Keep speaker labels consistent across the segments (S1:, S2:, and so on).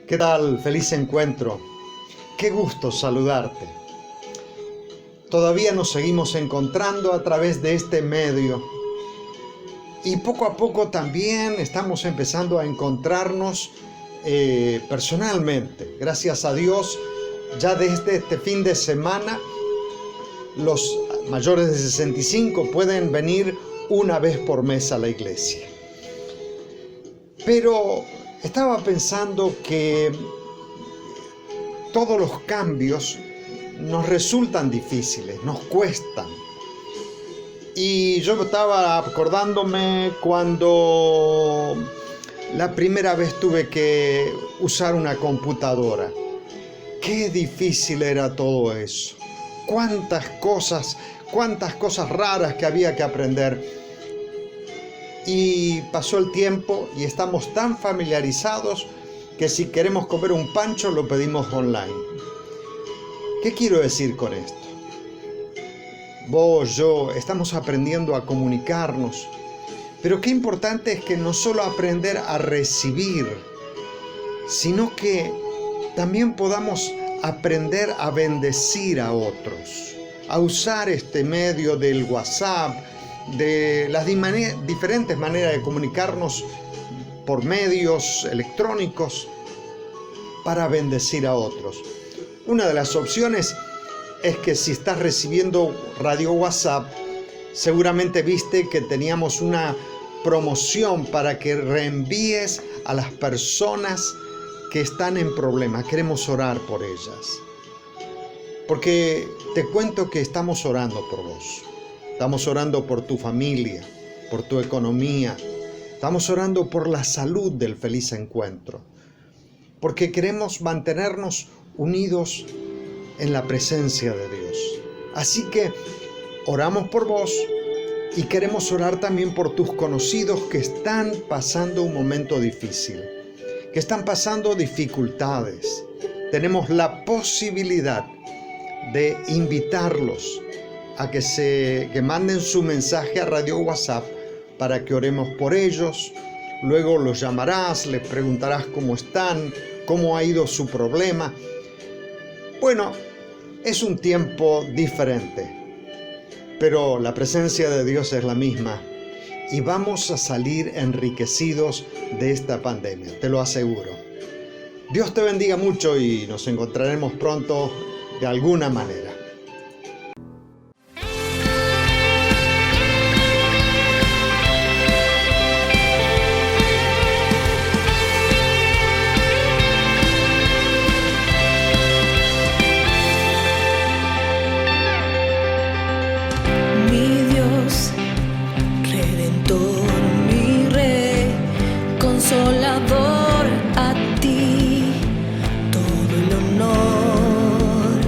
S1: ¿Qué tal? Feliz encuentro. Qué gusto saludarte. Todavía nos seguimos encontrando a través de este medio. Y poco a poco también estamos empezando a encontrarnos personalmente. Gracias a Dios, ya desde este fin de semana, los mayores de 65 pueden venir una vez por mes a la iglesia. Pero estaba pensando que todos los cambios nos resultan difíciles, nos cuestan. Y yo estaba acordándome cuando la primera vez tuve que usar una computadora. Qué difícil era todo eso. Cuántas cosas raras que había que aprender. Y pasó el tiempo y estamos tan familiarizados que si queremos comer un pancho lo pedimos online. ¿Qué quiero decir con esto? Vos, yo, estamos aprendiendo a comunicarnos, pero qué importante es que no solo aprender a recibir, sino que también podamos aprender a bendecir a otros, a usar este medio del WhatsApp, de las diferentes maneras de comunicarnos por medios electrónicos para bendecir a otros. Una de las opciones es que si estás recibiendo Radio WhatsApp, seguramente viste que teníamos una promoción para que reenvíes a las personas que están en problemas. Queremos orar por ellas. Porque te cuento que estamos orando por vos. Estamos orando por tu familia, por tu economía. Estamos orando por la salud del feliz encuentro. Porque queremos mantenernos unidos en la presencia de Dios. Así que oramos por vos y queremos orar también por tus conocidos que están pasando un momento difícil, que están pasando dificultades. Tenemos la posibilidad de invitarlos a que manden su mensaje a Radio WhatsApp para que oremos por ellos. Luego los llamarás, les preguntarás cómo están, cómo ha ido su problema. Bueno, es un tiempo diferente, pero la presencia de Dios es la misma y vamos a salir enriquecidos de esta pandemia, te lo aseguro. Dios te bendiga mucho y nos encontraremos pronto de alguna manera.
S2: Consolador, a ti todo el honor.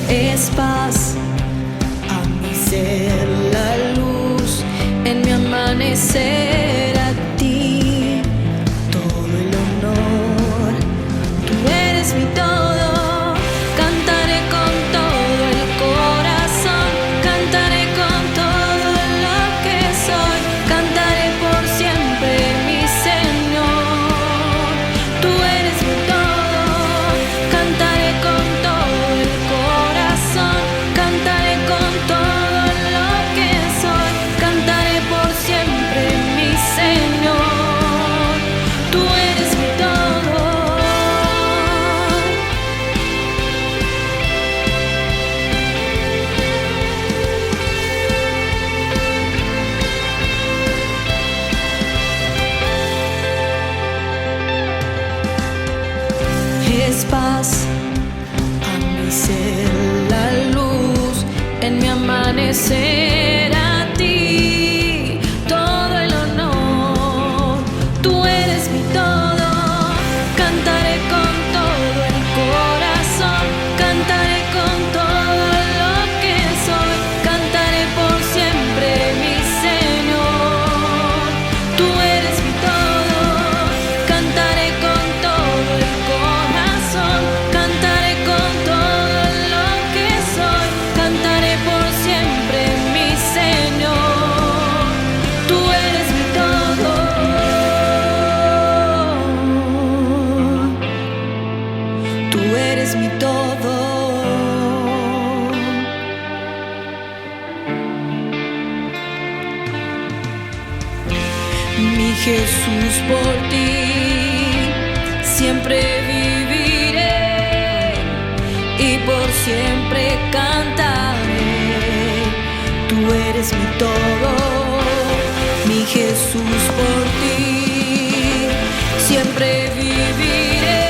S2: Es paz a mi ser, la luz en mi amanecer, a ti todo el honor. Tú eres mi todo, cantaré con todo el corazón, cantaré con todo lo que soy, cantaré por siempre, mi Señor. Tú eres mi todo, cantaré con todo el corazón, cantaré con todo lo que soy, cantaré por siempre, mi Señor. Tú eres mi todo. Es paz a mi ser, la luz en mi amanecer, a ti todo el honor. Tú eres mi todo, cantaré con todo el corazón, cantaré con todo lo que soy, cantaré por siempre, mi Señor. Tú eres mi todo, cantaré con todo el corazón, cantaré con todo lo que soy, cantaré por siempre, mi Jesús, por ti siempre viviré y por siempre cantaré. Tú eres mi todo, mi Jesús, por ti siempre viviré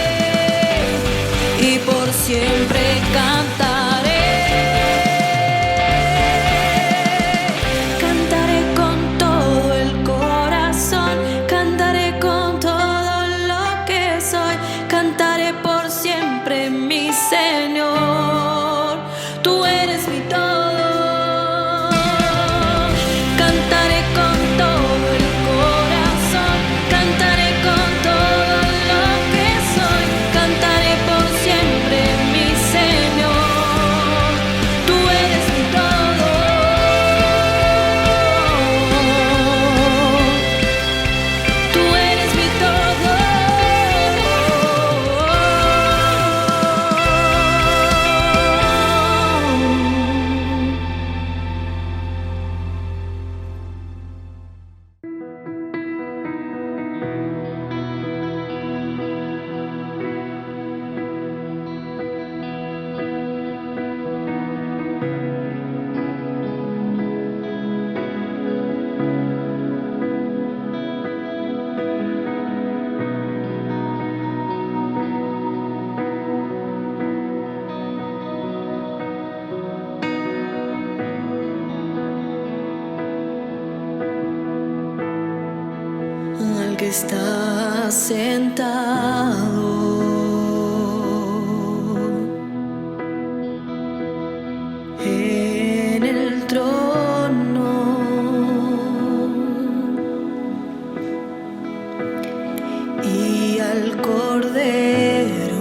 S2: y por siempre cantaré. Cantaré con todo el corazón, cantaré con todo lo que soy, cantaré por siempre, mi Señor. Tú eres mi todo. Cantaré con todo el corazón, cantaré con todo lo que soy, cantaré por siempre, mi Señor. Tú eres mi todo. Tú eres mi todo. Al que está sentado en el trono y al Cordero,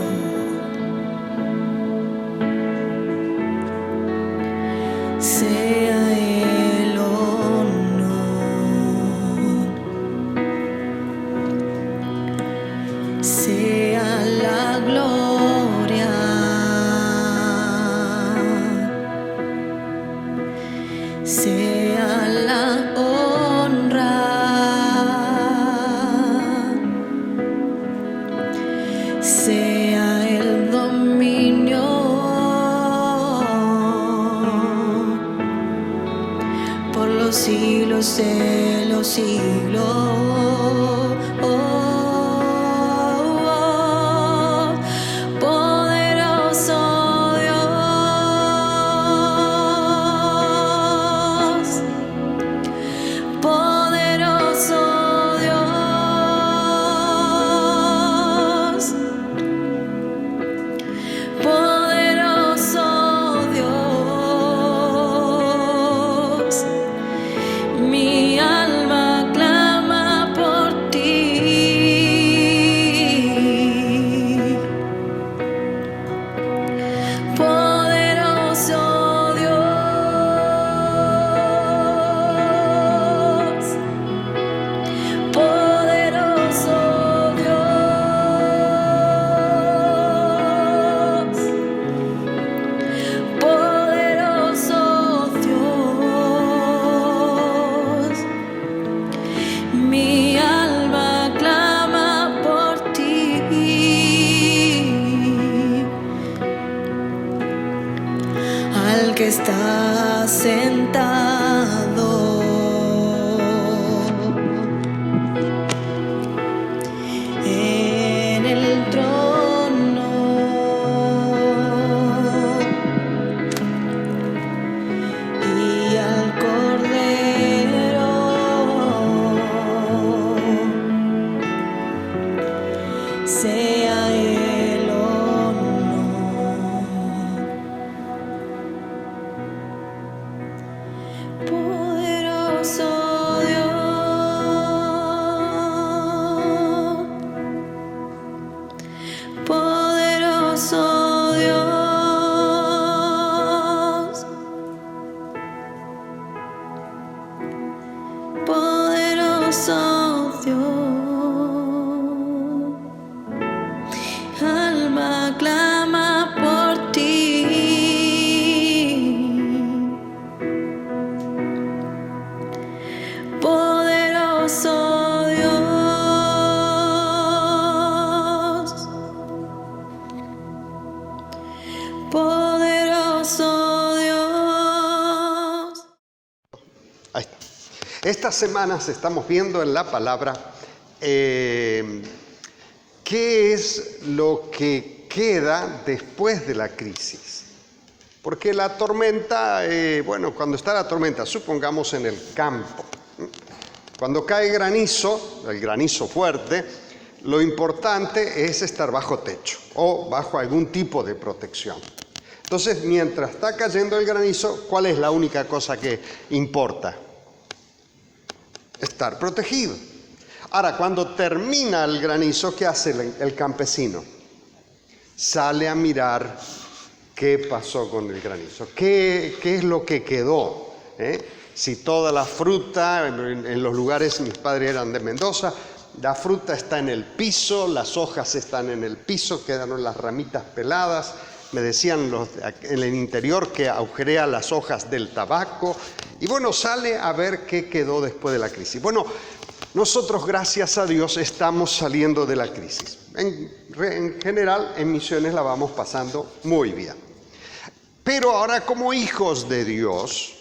S2: sea el honor, sea la gloria, sea la honra, sea el dominio por los siglos de los siglos. Poderoso Dios, poderoso Dios, poderoso Dios. Mi alma clama por ti. Poderoso Dios, poderoso Dios, poderoso Dios. Mi alma clama por ti. Al que está sentado en el trono y al Cordero, sea el honor, poderoso Dios.
S3: Ahí está. Estas semanas estamos viendo en la palabra qué es lo que queda después de la crisis. Porque la tormenta, cuando está la tormenta, supongamos en el campo, cuando cae granizo, el granizo fuerte, lo importante es estar bajo techo o bajo algún tipo de protección. Entonces, mientras está cayendo el granizo, ¿cuál es la única cosa que importa? Estar protegido. Ahora, cuando termina el granizo, ¿qué hace el campesino? Sale a mirar qué pasó con el granizo, qué es lo que quedó. Si toda la fruta, en los lugares, mis padres eran de Mendoza, la fruta está en el piso, las hojas están en el piso, quedaron las ramitas peladas. Me decían en el interior que agujerea las hojas del tabaco. Y bueno, sale a ver qué quedó después de la crisis. Bueno, nosotros, gracias a Dios, estamos saliendo de la crisis. En general, en Misiones la vamos pasando muy bien. Pero ahora, como hijos de Dios,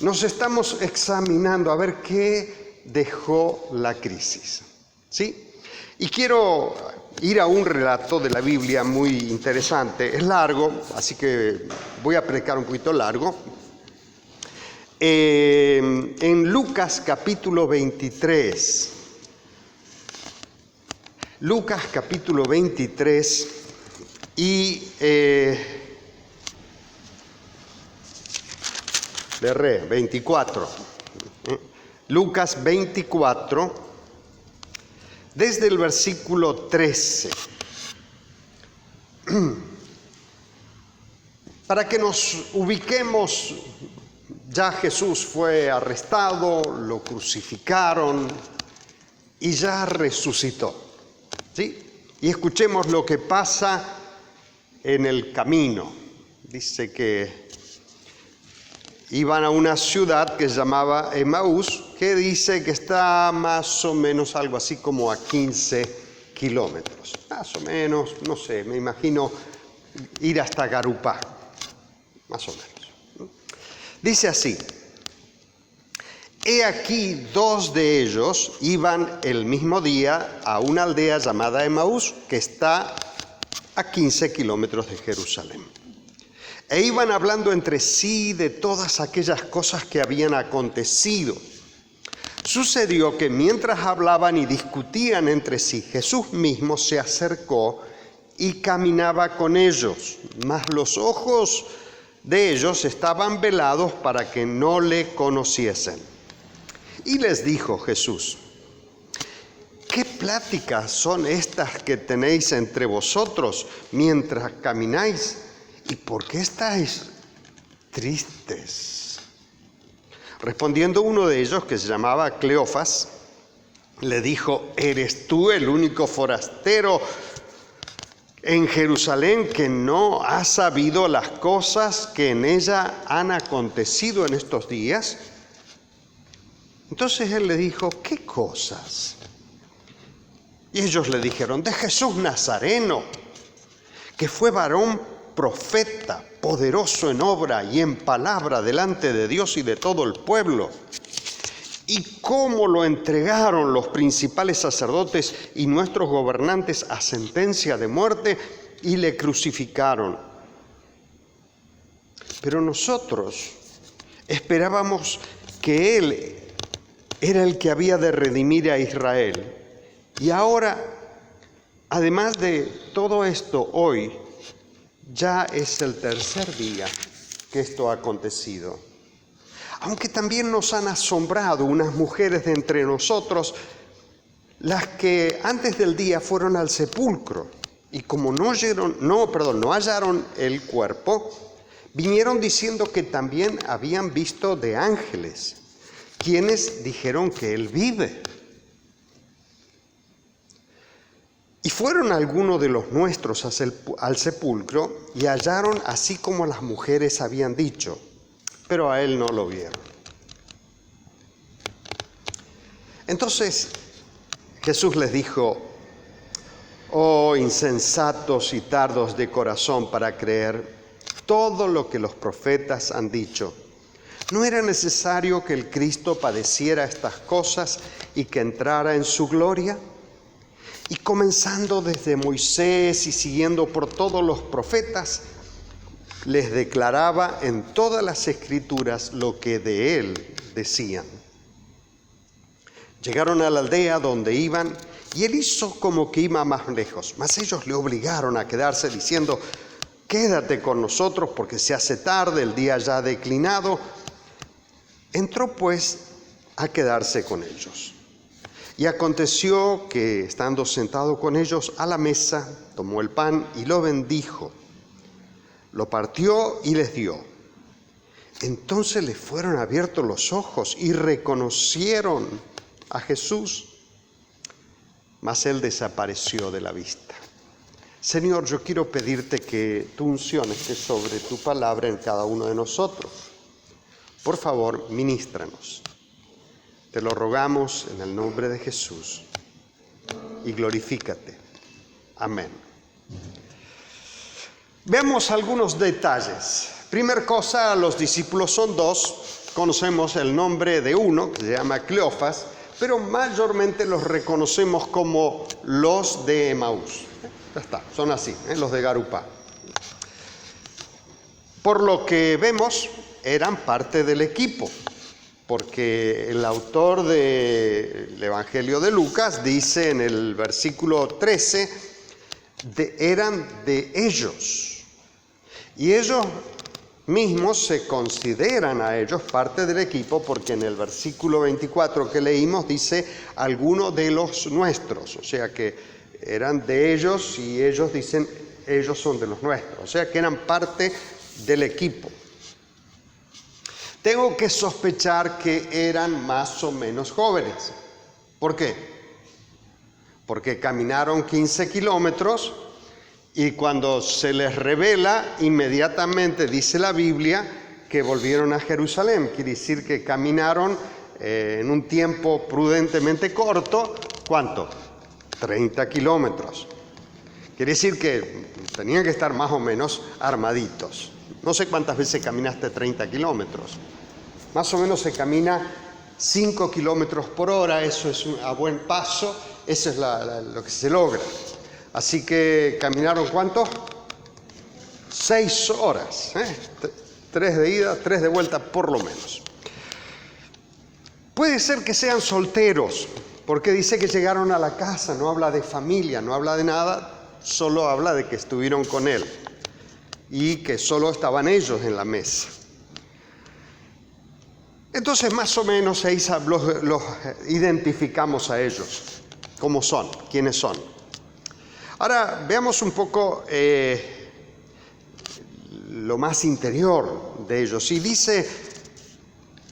S3: nos estamos examinando a ver qué dejó la crisis. ¿Sí? Y quiero ir a un relato de la Biblia muy interesante. Es largo, así que voy a predicar un poquito largo. En Lucas capítulo 23. Lucas capítulo 23 y... de 24. Lucas 24, desde el versículo 13. Para que nos ubiquemos, ya Jesús fue arrestado, lo crucificaron y ya resucitó. ¿Sí? Y escuchemos lo que pasa en el camino. Dice que iban a una ciudad que se llamaba Emaús, que dice que está más o menos algo así como a 15 kilómetros. Más o menos, no sé, me imagino ir hasta Garupá, más o menos. Dice así: he aquí dos de ellos iban el mismo día a una aldea llamada Emaús, que está a 15 kilómetros de Jerusalén. E iban hablando entre sí de todas aquellas cosas que habían acontecido. Sucedió que mientras hablaban y discutían entre sí, Jesús mismo se acercó y caminaba con ellos, mas los ojos de ellos estaban velados para que no le conociesen. Y les dijo Jesús: ¿qué pláticas son estas que tenéis entre vosotros mientras camináis? ¿Y por qué estáis tristes? Respondiendo uno de ellos, que se llamaba Cleofas, le dijo: ¿eres tú el único forastero en Jerusalén que no ha sabido las cosas que en ella han acontecido en estos días? Entonces él le dijo: ¿qué cosas? Y ellos le dijeron: de Jesús Nazareno, que fue varón profeta, poderoso en obra y en palabra delante de Dios y de todo el pueblo, y cómo lo entregaron los principales sacerdotes y nuestros gobernantes a sentencia de muerte y le crucificaron. Pero nosotros esperábamos que Él era el que había de redimir a Israel. Y ahora, además de todo esto, hoy ya es el tercer día que esto ha acontecido. Aunque también nos han asombrado unas mujeres de entre nosotros, las que antes del día fueron al sepulcro y como no hallaron el cuerpo, vinieron diciendo que también habían visto de ángeles, quienes dijeron que él vive. Y fueron algunos de los nuestros al sepulcro y hallaron así como las mujeres habían dicho, pero a él no lo vieron. Entonces Jesús les dijo: Oh, insensatos y tardos de corazón para creer todo lo que los profetas han dicho. ¿No era necesario que el Cristo padeciera estas cosas y que entrara en su gloria? Y comenzando desde Moisés y siguiendo por todos los profetas, les declaraba en todas las Escrituras lo que de él decían. Llegaron a la aldea donde iban y él hizo como que iba más lejos, mas ellos le obligaron a quedarse diciendo: quédate con nosotros porque se hace tarde, el día ya ha declinado. Entró pues a quedarse con ellos. Y aconteció que, estando sentado con ellos a la mesa, tomó el pan y lo bendijo, lo partió y les dio. Entonces les fueron abiertos los ojos y reconocieron a Jesús, mas él desapareció de la vista. Señor, yo quiero pedirte que tu unción esté sobre tu palabra en cada uno de nosotros. Por favor, ministranos. Te lo rogamos en el nombre de Jesús y glorifícate. Amén. Veamos algunos detalles. Primera cosa, los discípulos son dos. Conocemos el nombre de uno, que se llama Cleofas, pero mayormente los reconocemos como los de Emaús. Ya está, son así, los de Garupá. Por lo que vemos, eran parte del equipo, porque el autor del Evangelio de Lucas dice en el versículo 13, eran de ellos. Y ellos mismos se consideran a ellos parte del equipo, porque en el versículo 24 que leímos dice alguno de los nuestros, o sea que eran de ellos y ellos dicen ellos son de los nuestros, o sea que eran parte del equipo. Tengo que sospechar que eran más o menos jóvenes. ¿Por qué? Porque caminaron 15 kilómetros y cuando se les revela, inmediatamente dice la Biblia que volvieron a Jerusalén. Quiere decir que caminaron en un tiempo prudentemente corto. ¿Cuánto? 30 kilómetros. Quiere decir que tenían que estar más o menos armaditos. No sé cuántas veces caminaste 30 kilómetros. Más o menos se camina 5 kilómetros por hora, eso es a buen paso, eso es lo que se logra. Así que caminaron ¿cuánto? 6 horas, 3 de ida, 3 de vuelta por lo menos. Puede ser que sean solteros, porque dice que llegaron a la casa, no habla de familia, no habla de nada, solo habla de que estuvieron con él y que solo estaban ellos en la mesa. Entonces más o menos ahí los identificamos a ellos, cómo son, quiénes son. Ahora veamos un poco lo más interior de ellos. Y dice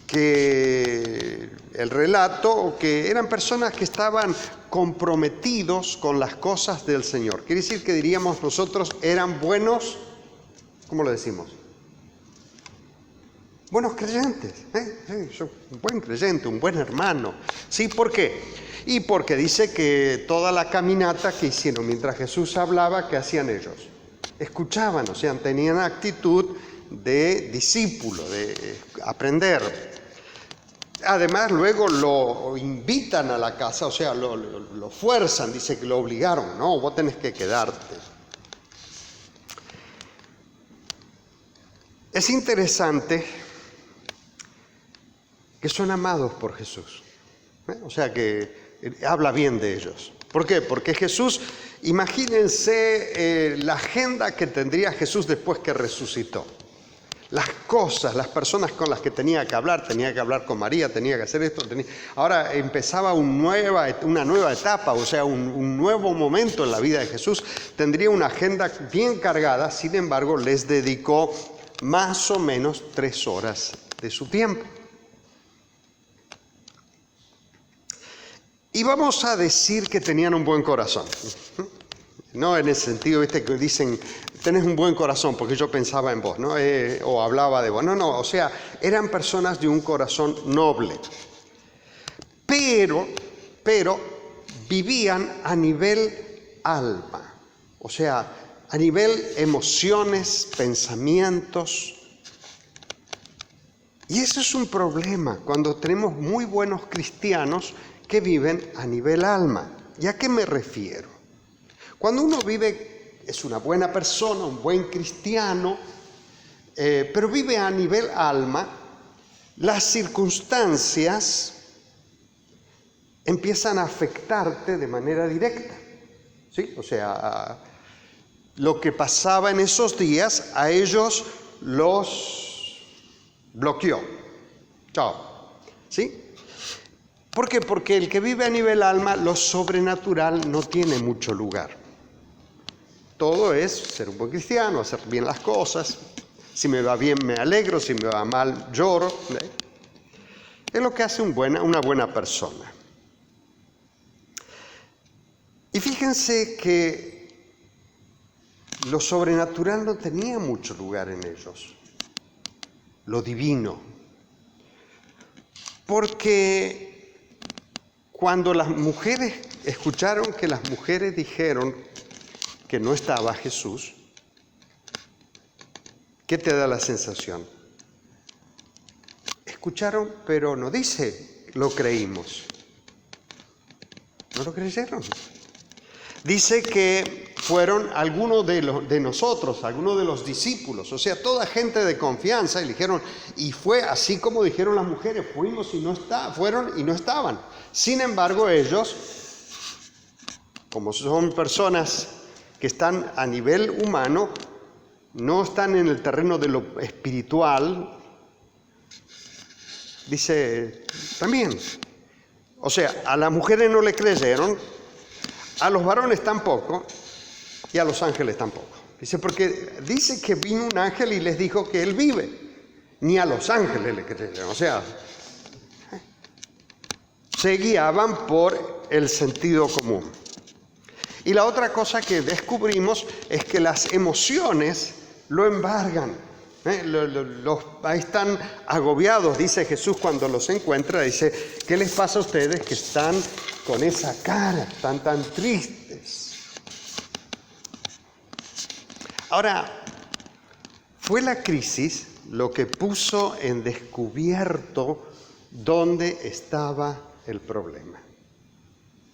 S3: que el relato, que eran personas que estaban comprometidos con las cosas del Señor. Quiere decir que diríamos nosotros eran buenos, ¿cómo lo decimos? Buenos creyentes, un buen creyente, un buen hermano. ¿Sí? ¿Por qué? Y porque dice que toda la caminata que hicieron mientras Jesús hablaba, ¿qué hacían ellos? Escuchaban, o sea, tenían actitud de discípulo, de aprender. Además, luego lo invitan a la casa, o sea, lo fuerzan, dice que lo obligaron. No, vos tenés que quedarte. Es interesante que son amados por Jesús. O sea que habla bien de ellos. ¿Por qué? Porque Jesús, imagínense la agenda que tendría Jesús después que resucitó. Las cosas, las personas con las que tenía que hablar con María, tenía que hacer esto. Ahora empezaba una nueva etapa, o sea, un nuevo momento en la vida de Jesús. Tendría una agenda bien cargada, sin embargo, les dedicó más o menos 3 horas de su tiempo. Y vamos a decir que tenían un buen corazón. No en el sentido, que dicen, tenés un buen corazón porque yo pensaba en vos, ¿no? O hablaba de vos. No, o sea, eran personas de un corazón noble. Pero vivían a nivel alma, o sea, a nivel emociones, pensamientos. Y eso es un problema cuando tenemos muy buenos cristianos que viven a nivel alma. ¿Y a qué me refiero? Cuando uno vive, es una buena persona, un buen cristiano, pero vive a nivel alma, las circunstancias empiezan a afectarte de manera directa. ¿Sí? O sea, lo que pasaba en esos días a ellos los bloqueó. Chao. ¿Sí? ¿Por qué? Porque el que vive a nivel alma, lo sobrenatural no tiene mucho lugar. Todo es ser un buen cristiano, hacer bien las cosas. Si me va bien me alegro, si me va mal lloro. Es lo que hace una buena persona. Y fíjense que lo sobrenatural no tenía mucho lugar en ellos. Lo divino. Porque cuando las mujeres escucharon que las mujeres dijeron que no estaba Jesús, ¿qué te da la sensación? Escucharon, pero no dice, lo creímos. No lo creyeron. Dice que fueron algunos de nosotros, algunos de los discípulos, o sea, toda gente de confianza, y dijeron, y fue así como dijeron las mujeres, fuimos y no fueron y no estaban. Sin embargo, ellos, como son personas que están a nivel humano, no están en el terreno de lo espiritual, dice, también. O sea, a las mujeres no le creyeron, a los varones tampoco, y a los ángeles tampoco. Dice, porque dice que vino un ángel y les dijo que él vive. Ni a los ángeles le creyeron. O sea, se guiaban por el sentido común. Y la otra cosa que descubrimos es que las emociones lo embargan. Ahí están agobiados, dice Jesús cuando los encuentra, dice, ¿qué les pasa a ustedes que están con esa cara, están tan tristes? Ahora, fue la crisis lo que puso en descubierto dónde estaba el problema.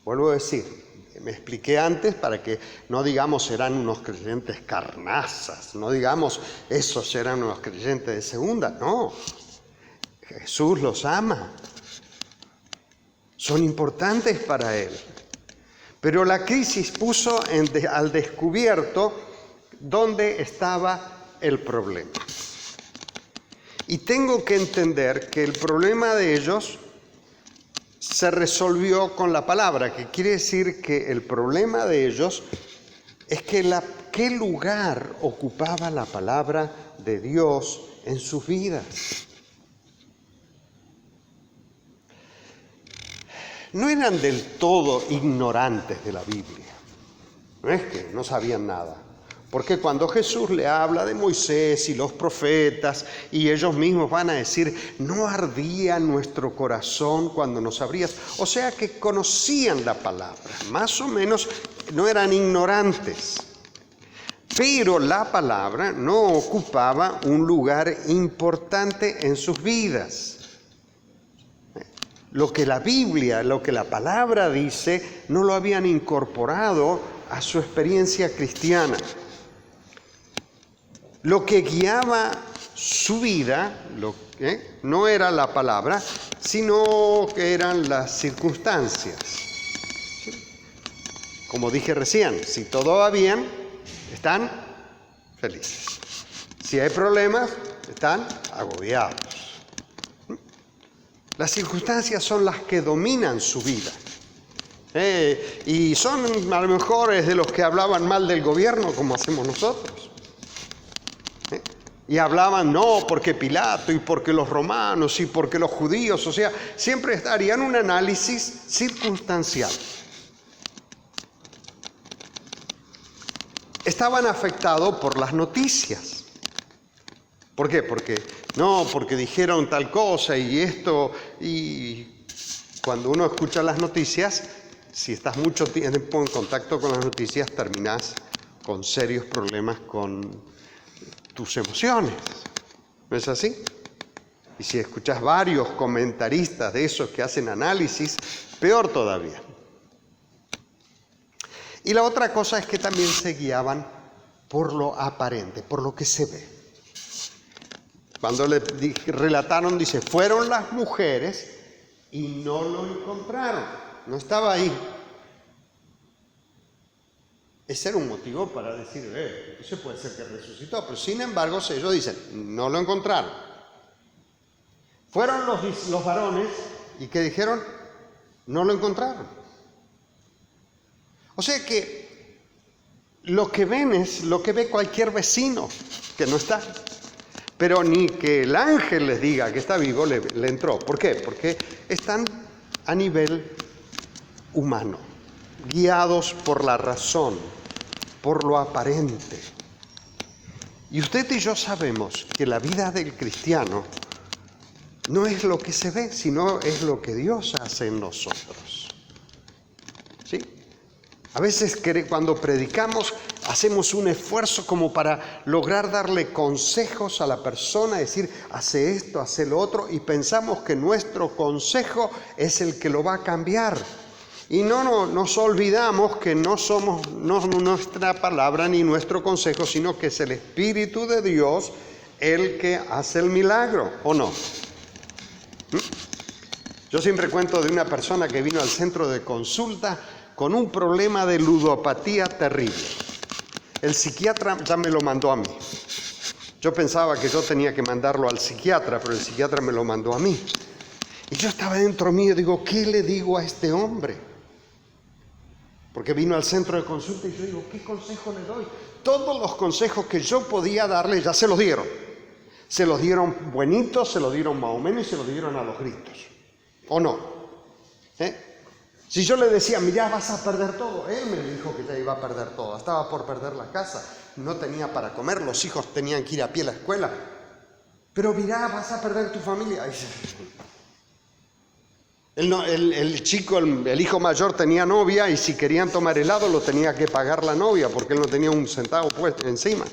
S3: Vuelvo a decir, me expliqué antes para que no digamos eran unos creyentes carnazas, no digamos esos eran unos creyentes de segunda, no. Jesús los ama, son importantes para Él. Pero la crisis puso al descubierto dónde estaba el problema. Y tengo que entender que el problema de ellos se resolvió con la palabra, que quiere decir que el problema de ellos es que qué lugar ocupaba la palabra de Dios en sus vidas. No eran del todo ignorantes de la Biblia, no es que no sabían nada. Porque cuando Jesús le habla de Moisés y los profetas, y ellos mismos van a decir, ¿no ardía nuestro corazón cuando nos abrías? O sea que conocían la palabra, más o menos no eran ignorantes. Pero la palabra no ocupaba un lugar importante en sus vidas. Lo que la Biblia, lo que la palabra dice, no lo habían incorporado a su experiencia cristiana. Lo que guiaba su vida no era la palabra, sino que eran las circunstancias. Como dije recién, si todo va bien, están felices. Si hay problemas, están agobiados. Las circunstancias son las que dominan su vida. Y son a lo mejor de los que hablaban mal del gobierno, como hacemos nosotros. Y hablaban, no, porque Pilato, y porque los romanos, y porque los judíos, o sea, siempre harían un análisis circunstancial. Estaban afectados por las noticias. ¿Por qué? Porque dijeron tal cosa y esto, y cuando uno escucha las noticias, si estás mucho tiempo en contacto con las noticias, terminás con serios problemas con tus emociones. ¿No es así? Y si escuchás varios comentaristas de esos que hacen análisis, peor todavía. Y la otra cosa es que también se guiaban por lo aparente, por lo que se ve. Cuando le relataron, dice, fueron las mujeres y no lo encontraron, no estaba ahí. Ese era un motivo para decir, eso puede ser que resucitó, pero sin embargo ellos dicen, no lo encontraron. Fueron los varones y que dijeron, no lo encontraron. O sea que lo que ven es lo que ve cualquier vecino que no está. Pero ni que el ángel les diga que está vivo le entró. ¿Por qué? Porque están a nivel humano, guiados por la razón, por lo aparente. Y usted y yo sabemos que la vida del cristiano no es lo que se ve, sino es lo que Dios hace en nosotros. ¿Sí? A veces cuando predicamos hacemos un esfuerzo como para lograr darle consejos a la persona, decir, hace esto, hace lo otro, y pensamos que nuestro consejo es el que lo va a cambiar. Y no nos olvidamos que no somos nuestra palabra ni nuestro consejo, sino que es el Espíritu de Dios el que hace el milagro, ¿o no? Yo siempre cuento de una persona que vino al centro de consulta con un problema de ludopatía terrible. El psiquiatra ya me lo mandó a mí. Yo pensaba que yo tenía que mandarlo al psiquiatra, pero el psiquiatra me lo mandó a mí. Y yo estaba dentro mío y digo, ¿qué le digo a este hombre? Porque vino al centro de consulta y yo digo, ¿qué consejo le doy? Todos los consejos que yo podía darle ya se los dieron. Se los dieron buenitos, se los dieron más o menos y se los dieron a los gritos. ¿O no? Si yo le decía, mirá, vas a perder todo, él me dijo que ya iba a perder todo, estaba por perder la casa, no tenía para comer, los hijos tenían que ir a pie a la escuela, pero mirá, vas a perder tu familia. El chico, el hijo mayor tenía novia y si querían tomar helado lo tenía que pagar la novia porque él no tenía un centavo puesto encima.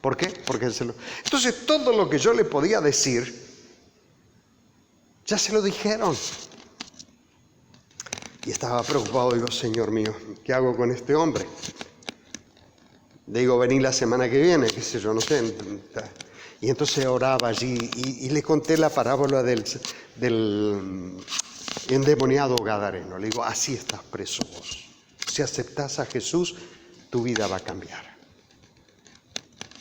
S3: ¿Por qué? Porque Entonces todo lo que yo le podía decir, ya se lo dijeron. Y estaba preocupado, digo, Señor mío, ¿qué hago con este hombre? Le digo, vení la semana que viene, qué sé yo, no sé. Y entonces oraba allí y le conté la parábola del endemoniado gadareno. Le digo, así estás preso vos. Si aceptás a Jesús, tu vida va a cambiar.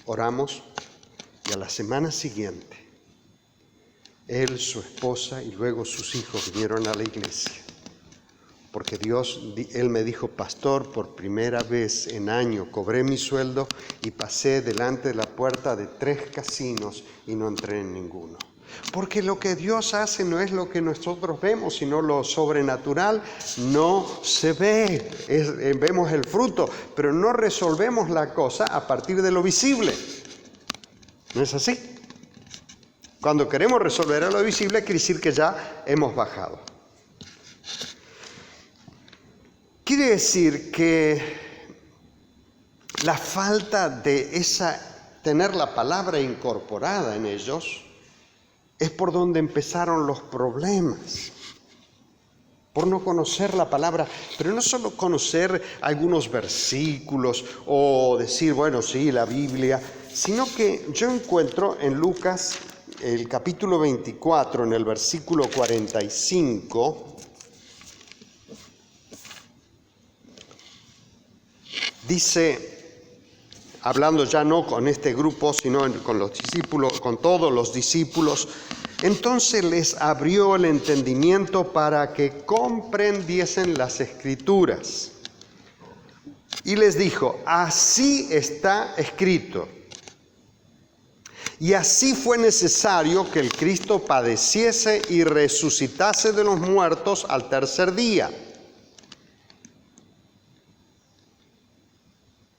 S3: Oramos y a la semana siguiente, él, su esposa y luego sus hijos vinieron a la iglesia. Porque él me dijo, pastor, por primera vez en año cobré mi sueldo y pasé delante de la puerta de 3 casinos y no entré en ninguno. Porque lo que Dios hace no es lo que nosotros vemos, sino lo sobrenatural no se ve. Vemos el fruto, pero no resolvemos la cosa a partir de lo visible. ¿No es así? Cuando queremos resolver a lo visible, quiere decir que ya hemos bajado. Quiere decir que la falta de tener la palabra incorporada en ellos es por donde empezaron los problemas. Por no conocer la palabra, pero no solo conocer algunos versículos o decir, bueno, sí, la Biblia, sino que yo encuentro en Lucas, el capítulo 24, en el versículo 45, dice, hablando ya no con este grupo, sino con los discípulos, con todos los discípulos, entonces les abrió el entendimiento para que comprendiesen las Escrituras. Y les dijo, así está escrito. Y así fue necesario que el Cristo padeciese y resucitase de los muertos al tercer día.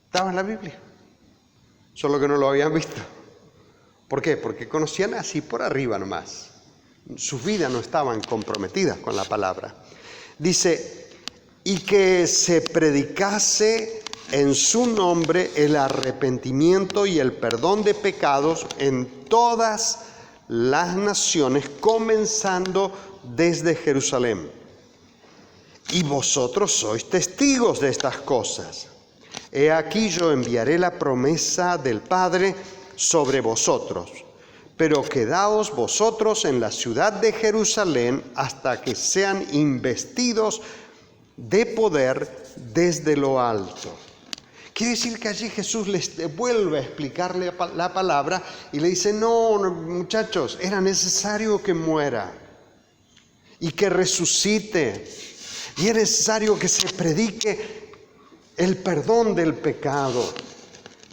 S3: Estaba en la Biblia, solo que no lo habían visto. ¿Por qué? Porque conocían así por arriba nomás. Sus vidas no estaban comprometidas con la palabra. Dice, y que se predicase en su nombre el arrepentimiento y el perdón de pecados en todas las naciones, comenzando desde Jerusalén. Y vosotros sois testigos de estas cosas. He aquí yo enviaré la promesa del Padre sobre vosotros, pero quedaos vosotros en la ciudad de Jerusalén hasta que sean investidos de poder desde lo alto. Quiere decir que allí Jesús les vuelve a explicarle la palabra y le dice, no, muchachos, era necesario que muera y que resucite. Y es necesario que se predique el perdón del pecado,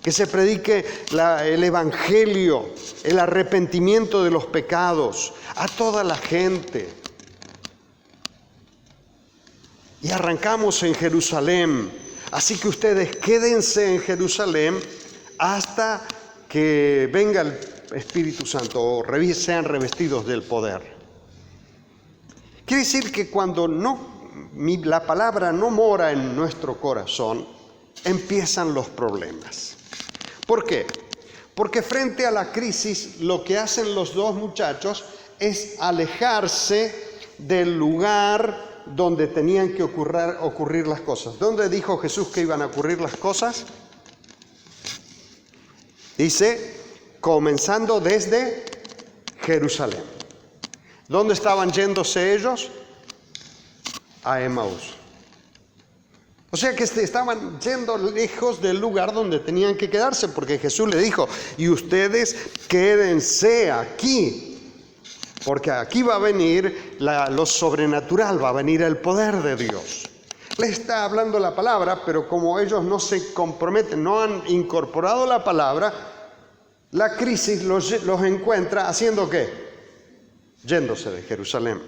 S3: que se predique el evangelio, el arrepentimiento de los pecados a toda la gente. Y arrancamos en Jerusalén, así que ustedes quédense en Jerusalén hasta que venga el Espíritu Santo o sean revestidos del poder. Quiere decir que cuando la palabra no mora en nuestro corazón, empiezan los problemas. ¿Por qué? Porque frente a la crisis, lo que hacen los dos muchachos es alejarse del lugar donde tenían que ocurrir las cosas. ¿Dónde dijo Jesús que iban a ocurrir las cosas? Dice, comenzando desde Jerusalén. ¿Dónde estaban yéndose ellos? A Emaús. O sea que estaban yendo lejos del lugar donde tenían que quedarse, porque Jesús le dijo, y ustedes quédense aquí, porque aquí va a venir lo sobrenatural, va a venir el poder de Dios. Le está hablando la palabra, pero como ellos no se comprometen, no han incorporado la palabra, la crisis los encuentra haciendo ¿qué? Yéndose de Jerusalén.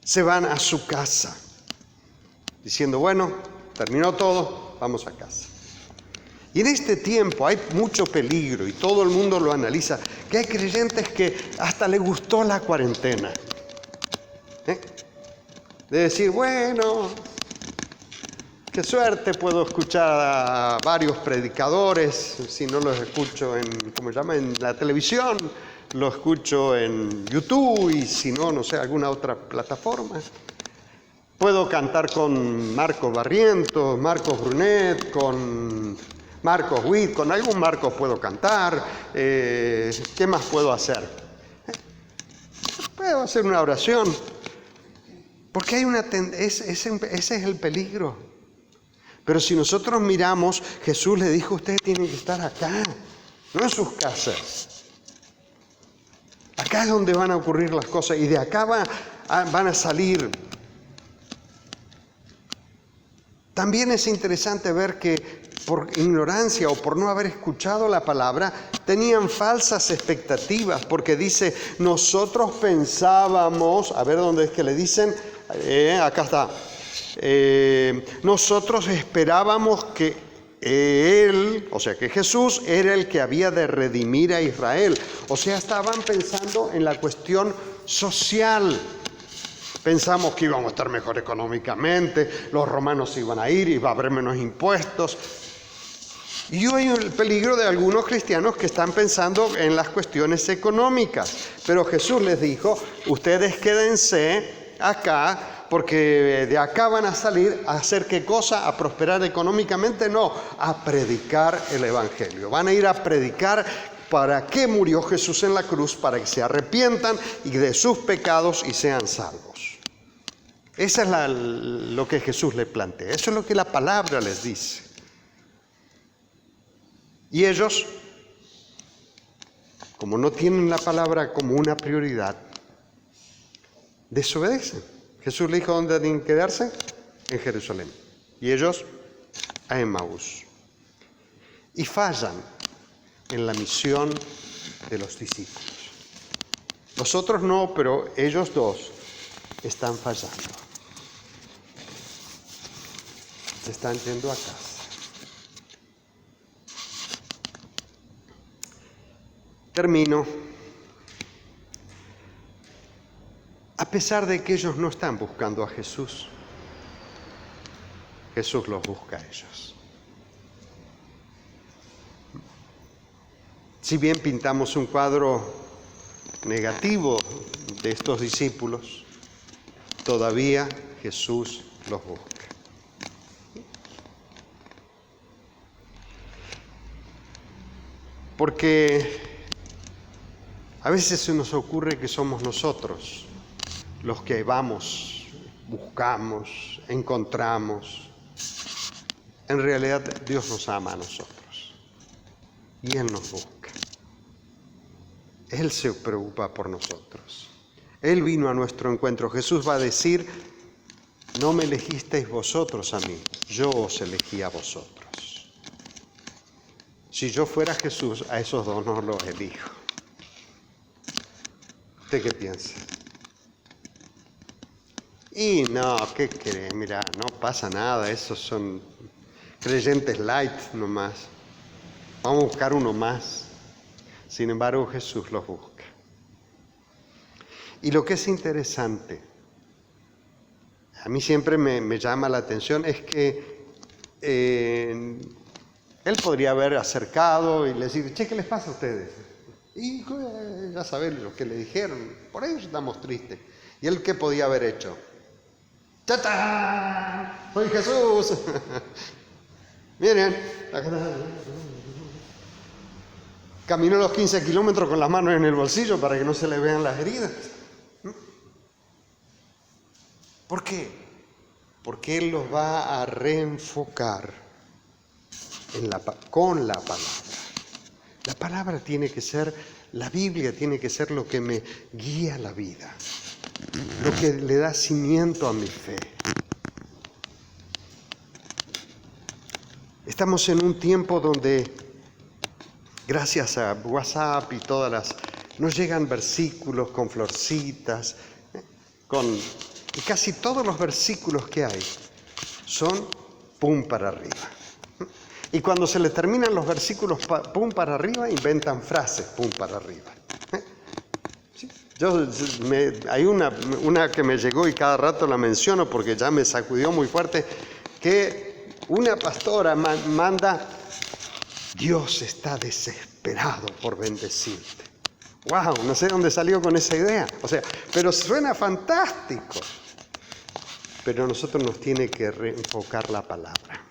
S3: Se van a su casa, diciendo, bueno, terminó todo, vamos a casa. Y en este tiempo hay mucho peligro y todo el mundo lo analiza, que hay creyentes que hasta les gustó la cuarentena. De decir, bueno, qué suerte, puedo escuchar a varios predicadores, si no los escucho en la televisión, lo escucho en YouTube y si no, no sé, alguna otra plataforma. Puedo cantar con Marcos Barrientos, Marcos Brunet, con Marcos Witt, con algún Marcos puedo cantar. ¿Qué más puedo hacer? Puedo hacer una oración. Porque hay ese es el peligro. Pero si nosotros miramos, Jesús le dijo, ustedes tienen que estar acá, no en sus casas. Acá es donde van a ocurrir las cosas y de acá van a salir. También es interesante ver que por ignorancia o por no haber escuchado la palabra, tenían falsas expectativas, porque dice, nosotros pensábamos, a ver dónde es que le dicen, acá está, nosotros esperábamos que Él, o sea que Jesús era el que había de redimir a Israel. O sea, estaban pensando en la cuestión social. Pensamos que íbamos a estar mejor económicamente, los romanos iban a ir, iba a haber menos impuestos. Y hoy hay el peligro de algunos cristianos que están pensando en las cuestiones económicas. Pero Jesús les dijo, ustedes quédense acá, porque de acá van a salir a hacer ¿qué cosa? ¿A prosperar económicamente? No, a predicar el Evangelio. Van a ir a predicar para qué murió Jesús en la cruz, para que se arrepientan y de sus pecados y sean salvos. Eso es lo que Jesús le plantea, eso es lo que la palabra les dice. Y ellos, como no tienen la palabra como una prioridad, desobedecen. Jesús le dijo dónde tienen que quedarse, en Jerusalén. Y ellos a Emaús. Y fallan en la misión de los discípulos. Los otros no, pero ellos dos están fallando. Se están yendo a casa. Termino. pesar de que ellos no están buscando a Jesús, Jesús los busca a ellos. Si bien pintamos un cuadro negativo de estos discípulos, todavía Jesús los busca. Porque a veces se nos ocurre que somos nosotros los que vamos, buscamos, encontramos. En realidad Dios nos ama a nosotros y Él nos busca. Él se preocupa por nosotros. Él vino a nuestro encuentro. Jesús va a decir: no me elegisteis vosotros a mí, yo os elegí a vosotros. Si yo fuera Jesús, a esos dos no los elijo. ¿Usted qué piensa? Y no, ¿qué cree? Mira, no pasa nada, esos son creyentes light nomás. Vamos a buscar uno más. Sin embargo, Jesús los busca. Y lo que es interesante, a mí siempre me llama la atención, es que Él podría haber acercado y decir: che, ¿qué les pasa a ustedes? Y ya saben lo que le dijeron, por eso estamos tristes. ¿Y Él qué podía haber hecho? ¡Tata! ¡Soy Jesús! Miren, caminó los 15 kilómetros con las manos en el bolsillo para que no se le vean las heridas. ¿Por qué? Porque Él los va a reenfocar con la palabra. La palabra tiene que ser, la Biblia tiene que ser lo que me guía la vida, lo que le da cimiento a mi fe. Estamos en un tiempo donde, gracias a WhatsApp y nos llegan versículos con florcitas, y casi todos los versículos que hay son pum para arriba. Y cuando se les terminan los versículos pum para arriba, inventan frases pum para arriba. ¿Sí? Hay una que me llegó y cada rato la menciono porque ya me sacudió muy fuerte, que una pastora manda: Dios está desesperado por bendecirte. ¡Wow! No sé dónde salió con esa idea. Pero suena fantástico. Pero a nosotros nos tiene que reenfocar la palabra.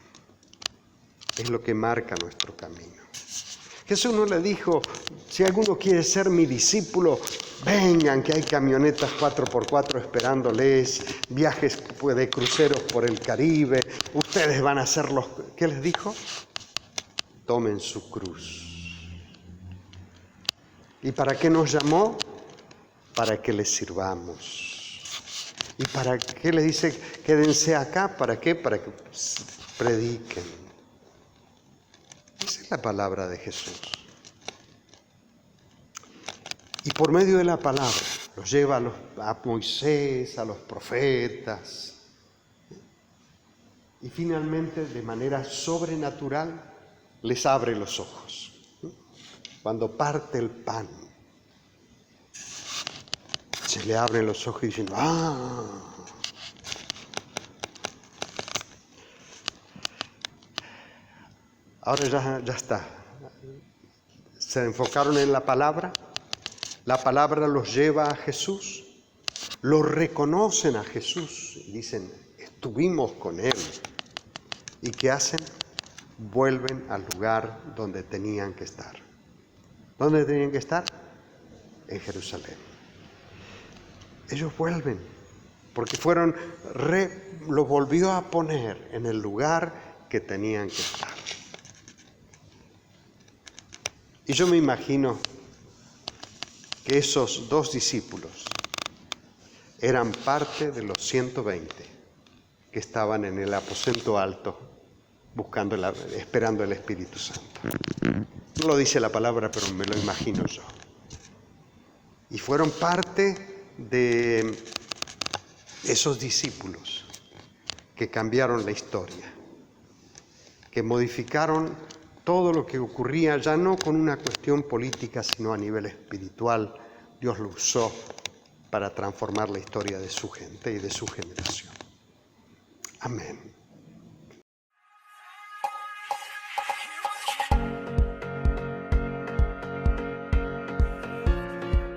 S3: Es lo que marca nuestro camino. Jesús no le dijo: si alguno quiere ser mi discípulo, vengan, que hay camionetas 4x4 esperándoles, viajes de cruceros por el Caribe, ustedes van a ser los... ¿Qué les dijo? Tomen su cruz. ¿Y para qué nos llamó? Para que les sirvamos. ¿Y para qué les dice quédense acá? ¿Para qué? Para que prediquen. Esa es la palabra de Jesús. Y por medio de la palabra los lleva a Moisés, a los profetas. Y finalmente, de manera sobrenatural, les abre los ojos. Cuando parte el pan, se le abren los ojos y dicen: ¡ah! Ahora ya está. Se enfocaron en la palabra los lleva a Jesús, lo reconocen a Jesús y dicen: estuvimos con Él. ¿Y qué hacen? Vuelven al lugar donde tenían que estar. ¿Dónde tenían que estar? En Jerusalén. Ellos vuelven, porque lo volvió a poner en el lugar que tenían que estar. Y yo me imagino que esos 2 discípulos eran parte de los 120 que estaban en el aposento alto esperando el Espíritu Santo. No lo dice la palabra, pero me lo imagino yo. Y fueron parte de esos discípulos que cambiaron la historia, que modificaron todo lo que ocurría, ya no con una cuestión política, sino a nivel espiritual. Dios lo usó para transformar la historia de su gente y de su generación. Amén.